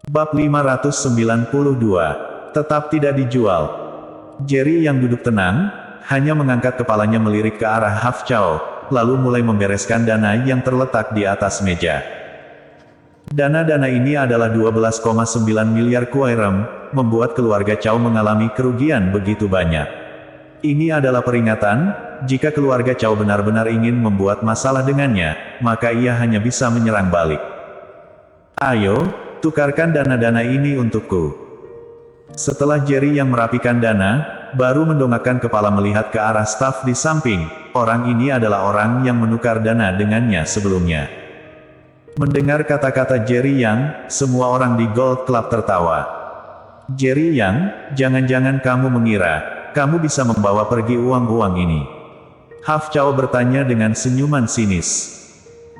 Bab 592. Tetap tidak dijual. Jerry yang duduk tenang, hanya mengangkat kepalanya melirik ke arah Haf Chao, lalu mulai membereskan dana yang terletak di atas meja. Dana-dana ini adalah 12,9 miliar kuai rem, membuat keluarga Chao mengalami kerugian begitu banyak. Ini adalah peringatan, jika keluarga Chao benar-benar ingin membuat masalah dengannya, maka ia hanya bisa menyerang balik. Ayo, tukarkan dana-dana ini untukku. Setelah Jerry yang merapikan dana, baru mendongakkan kepala melihat ke arah staf di samping, orang ini adalah orang yang menukar dana dengannya sebelumnya. Mendengar kata-kata Jerry Yang, semua orang di Gold Club tertawa. Jerry Yang, jangan-jangan kamu mengira, kamu bisa membawa pergi uang-uang ini? Haf Chao bertanya dengan senyuman sinis.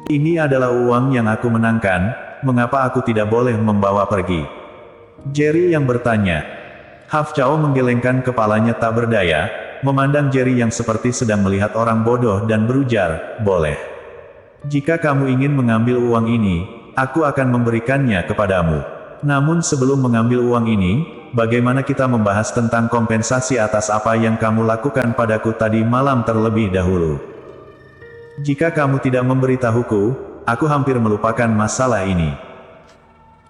Ini adalah uang yang aku menangkan, mengapa aku tidak boleh membawa pergi? Jerry yang bertanya. Haf Chao menggelengkan kepalanya tak berdaya, memandang Jerry yang seperti sedang melihat orang bodoh dan berujar, boleh. Jika kamu ingin mengambil uang ini, aku akan memberikannya kepadamu. Namun sebelum mengambil uang ini, bagaimana kita membahas tentang kompensasi atas apa yang kamu lakukan padaku tadi malam terlebih dahulu? Jika kamu tidak memberitahuku, aku hampir melupakan masalah ini.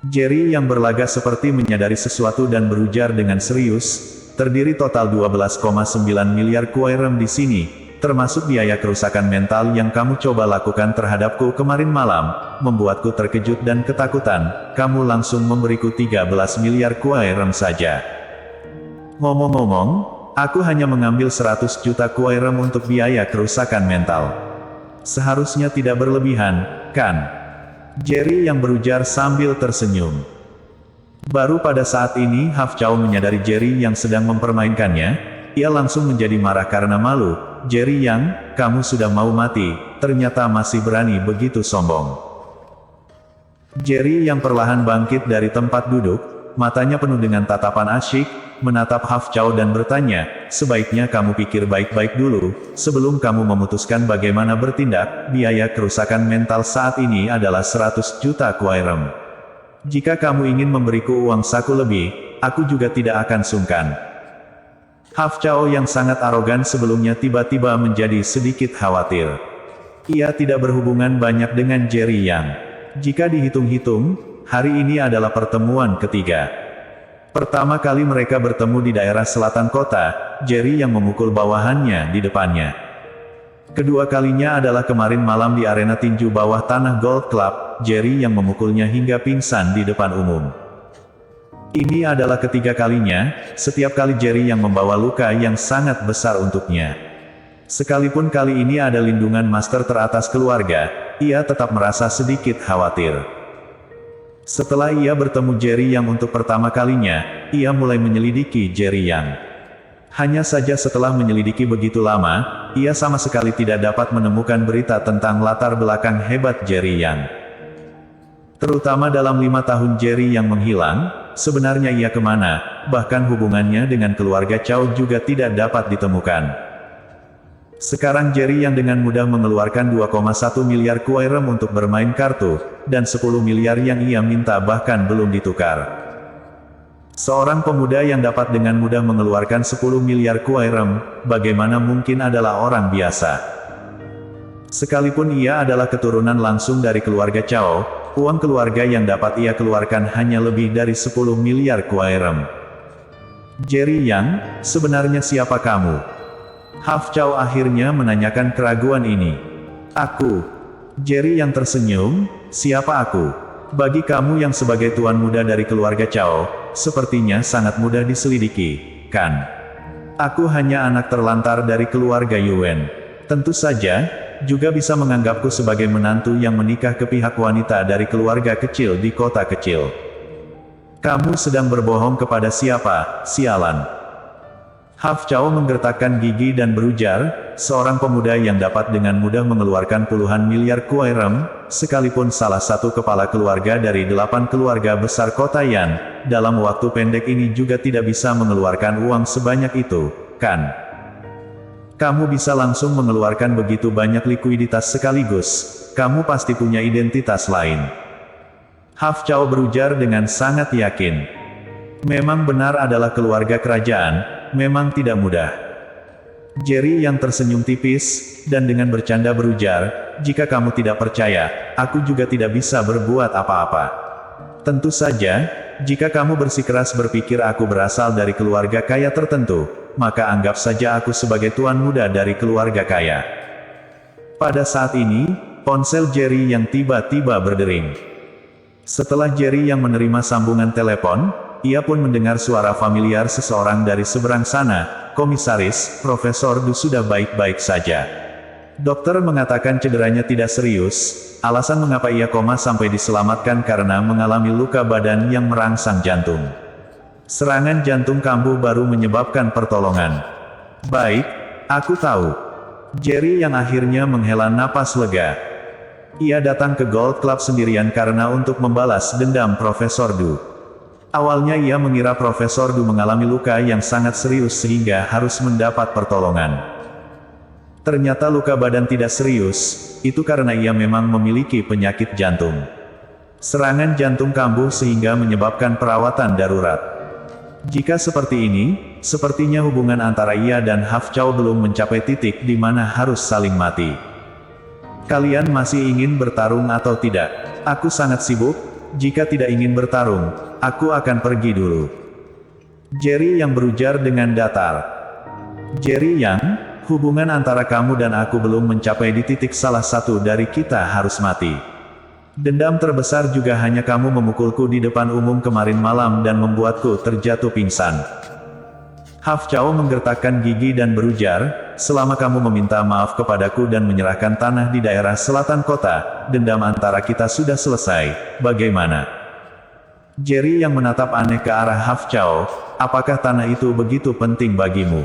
Jerry yang berlagak seperti menyadari sesuatu dan berujar dengan serius, terdiri total 12,9 miliar kuai rem di sini, termasuk biaya kerusakan mental yang kamu coba lakukan terhadapku kemarin malam, membuatku terkejut dan ketakutan, kamu langsung memberiku 13 miliar kuai rem saja. Ngomong-ngomong, aku hanya mengambil 100 juta kuai rem untuk biaya kerusakan mental. Seharusnya tidak berlebihan, kan? Jerry yang berujar sambil tersenyum. Baru pada saat ini Haf Chao menyadari Jerry yang sedang mempermainkannya, ia langsung menjadi marah karena malu. Jerry Yang, kamu sudah mau mati, ternyata masih berani begitu sombong. Jerry yang perlahan bangkit dari tempat duduk, matanya penuh dengan tatapan asyik, menatap Haf Chao dan bertanya, sebaiknya kamu pikir baik-baik dulu, sebelum kamu memutuskan bagaimana bertindak. Biaya kerusakan mental saat ini adalah 100 juta kuai rem. Jika kamu ingin memberiku uang saku lebih, aku juga tidak akan sungkan. Haf Chao yang sangat arogan sebelumnya tiba-tiba menjadi sedikit khawatir. Ia tidak berhubungan banyak dengan Jerry Yang. Jika dihitung-hitung, hari ini adalah pertemuan ketiga. Pertama kali mereka bertemu di daerah selatan kota, Jerry yang memukul bawahannya di depannya. Kedua kalinya adalah kemarin malam di arena tinju bawah tanah Gold Club, Jerry yang memukulnya hingga pingsan di depan umum. Ini adalah ketiga kalinya, setiap kali Jerry yang membawa luka yang sangat besar untuknya. Sekalipun kali ini ada lindungan master teratas keluarga, ia tetap merasa sedikit khawatir. Setelah ia bertemu Jerry yang untuk pertama kalinya, ia mulai menyelidiki Jerry Yang. Hanya saja setelah menyelidiki begitu lama, ia sama sekali tidak dapat menemukan berita tentang latar belakang hebat Jerry Yang. Terutama dalam 5 tahun Jerry yang menghilang, sebenarnya ia kemana, bahkan hubungannya dengan keluarga Chao juga tidak dapat ditemukan. Sekarang Jerry yang dengan mudah mengeluarkan 2,1 miliar kuai rem untuk bermain kartu, dan 10 miliar yang ia minta bahkan belum ditukar. Seorang pemuda yang dapat dengan mudah mengeluarkan 10 miliar kuai rem, bagaimana mungkin adalah orang biasa? Sekalipun ia adalah keturunan langsung dari keluarga Chao, uang keluarga yang dapat ia keluarkan hanya lebih dari 10 miliar kuai rem. Jerry Yang, sebenarnya siapa kamu? Haf Chao akhirnya menanyakan keraguan ini. Aku. Jerry yang tersenyum, siapa aku? Bagi kamu yang sebagai tuan muda dari keluarga Chao, sepertinya sangat mudah diselidiki, kan? Aku hanya anak terlantar dari keluarga Yuan. Tentu saja, juga bisa menganggapku sebagai menantu yang menikah ke pihak wanita dari keluarga kecil di kota kecil. Kamu sedang berbohong kepada siapa, sialan? Haf Chao menggertakkan gigi dan berujar, seorang pemuda yang dapat dengan mudah mengeluarkan puluhan miliar kuai rem, sekalipun salah satu kepala keluarga dari 8 keluarga besar kota Yan, dalam waktu pendek ini juga tidak bisa mengeluarkan uang sebanyak itu, kan? Kamu bisa langsung mengeluarkan begitu banyak likuiditas sekaligus, kamu pasti punya identitas lain. Haf Chao berujar dengan sangat yakin. Memang benar adalah keluarga kerajaan, memang tidak mudah. Jerry yang tersenyum tipis, dan dengan bercanda berujar, jika kamu tidak percaya, aku juga tidak bisa berbuat apa-apa. Tentu saja, jika kamu bersikeras berpikir aku berasal dari keluarga kaya tertentu, maka anggap saja aku sebagai tuan muda dari keluarga kaya. Pada saat ini, ponsel Jerry yang tiba-tiba berdering. Setelah Jerry yang menerima sambungan telepon, ia pun mendengar suara familiar seseorang dari seberang sana. Komisaris, Profesor Du sudah baik-baik saja. Dokter mengatakan cederanya tidak serius, alasan mengapa ia koma sampai diselamatkan karena mengalami luka badan yang merangsang jantung. Serangan jantung kambuh baru menyebabkan pertolongan. Baik, aku tahu. Jerry yang akhirnya menghela napas lega. Ia datang ke Gold Club sendirian karena untuk membalas dendam Profesor Du. Awalnya ia mengira Profesor Du mengalami luka yang sangat serius sehingga harus mendapat pertolongan. Ternyata luka badan tidak serius, itu karena ia memang memiliki penyakit jantung. Serangan jantung kambuh sehingga menyebabkan perawatan darurat. Jika seperti ini, sepertinya hubungan antara ia dan Haf Chao belum mencapai titik di mana harus saling mati. Kalian masih ingin bertarung atau tidak? Aku sangat sibuk, jika tidak ingin bertarung, aku akan pergi dulu. Jerry yang berujar dengan datar. Jerry yang, hubungan antara kamu dan aku belum mencapai di titik salah satu dari kita harus mati. Dendam terbesar juga hanya kamu memukulku di depan umum kemarin malam dan membuatku terjatuh pingsan. Haf Chao menggertakkan gigi dan berujar, selama kamu meminta maaf kepadaku dan menyerahkan tanah di daerah selatan kota, dendam antara kita sudah selesai, bagaimana? Jerry yang menatap aneh ke arah Haf Chao, apakah tanah itu begitu penting bagimu?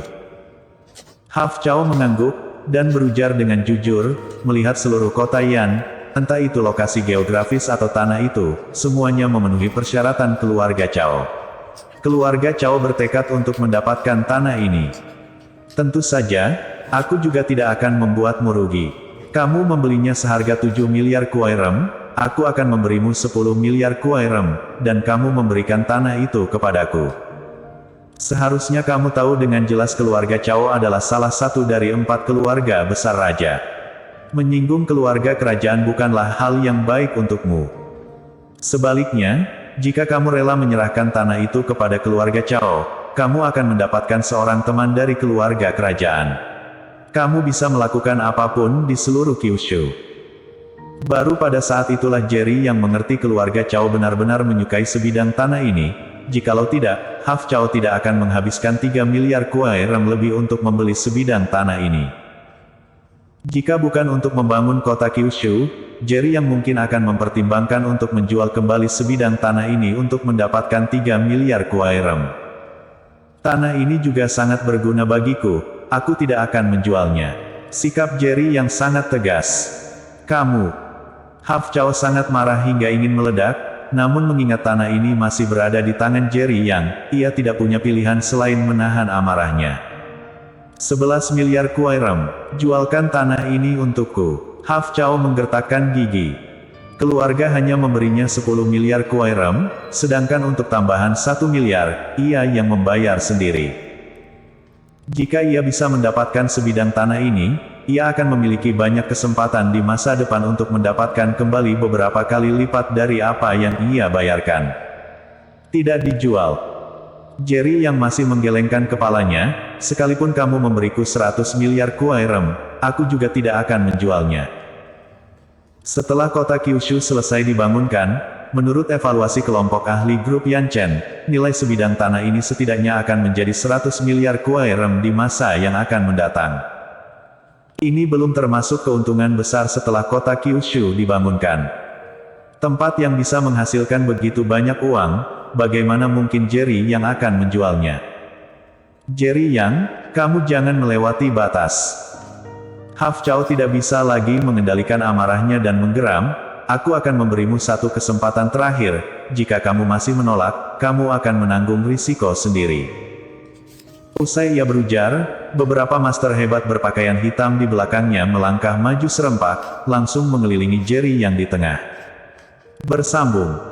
Haf Chao mengangguk, dan berujar dengan jujur, melihat seluruh kota Yan, entah itu lokasi geografis atau tanah itu, semuanya memenuhi persyaratan keluarga Chao. Keluarga Chao bertekad untuk mendapatkan tanah ini. Tentu saja, aku juga tidak akan membuatmu rugi. Kamu membelinya seharga 7 miliar kuai rem, aku akan memberimu 10 miliar kuai rem, dan kamu memberikan tanah itu kepadaku. Seharusnya kamu tahu dengan jelas keluarga Chao adalah salah satu dari 4 keluarga besar raja. Menyinggung keluarga kerajaan bukanlah hal yang baik untukmu. Sebaliknya, jika kamu rela menyerahkan tanah itu kepada keluarga Chao, kamu akan mendapatkan seorang teman dari keluarga kerajaan. Kamu bisa melakukan apapun di seluruh Kyushu. Baru pada saat itulah Jerry yang mengerti keluarga Chao benar-benar menyukai sebidang tanah ini. Jikalau tidak, Haf Chao tidak akan menghabiskan 3 miliar kuai rem lebih untuk membeli sebidang tanah ini. Jika bukan untuk membangun kota Kyushu, Jerry yang mungkin akan mempertimbangkan untuk menjual kembali sebidang tanah ini untuk mendapatkan 3 miliar kuai rem. Tanah ini juga sangat berguna bagiku, aku tidak akan menjualnya. Sikap Jerry yang sangat tegas. Kamu. Haf Chao sangat marah hingga ingin meledak, namun mengingat tanah ini masih berada di tangan Jerry yang, ia tidak punya pilihan selain menahan amarahnya. 11 miliar kuai rem, jualkan tanah ini untukku. Haf Chao menggertakkan gigi. Keluarga hanya memberinya 10 miliar kuai rem, sedangkan untuk tambahan 1 miliar, ia yang membayar sendiri. Jika ia bisa mendapatkan sebidang tanah ini, ia akan memiliki banyak kesempatan di masa depan untuk mendapatkan kembali beberapa kali lipat dari apa yang ia bayarkan. Tidak dijual. Jerry yang masih menggelengkan kepalanya, sekalipun kamu memberiku 100 miliar kuai rem, aku juga tidak akan menjualnya. Setelah kota Kyushu selesai dibangunkan, menurut evaluasi kelompok ahli grup Yanchen, nilai sebidang tanah ini setidaknya akan menjadi 100 miliar kuai rem di masa yang akan mendatang. Ini belum termasuk keuntungan besar setelah kota Kyushu dibangunkan. Tempat yang bisa menghasilkan begitu banyak uang, bagaimana mungkin Jerry yang akan menjualnya? Jerry yang, kamu jangan melewati batas. Haf Chao tidak bisa lagi mengendalikan amarahnya dan menggeram, aku akan memberimu satu kesempatan terakhir, jika kamu masih menolak, kamu akan menanggung risiko sendiri. Usai ia berujar, beberapa master hebat berpakaian hitam di belakangnya melangkah maju serempak, langsung mengelilingi Jerry yang di tengah. Bersambung.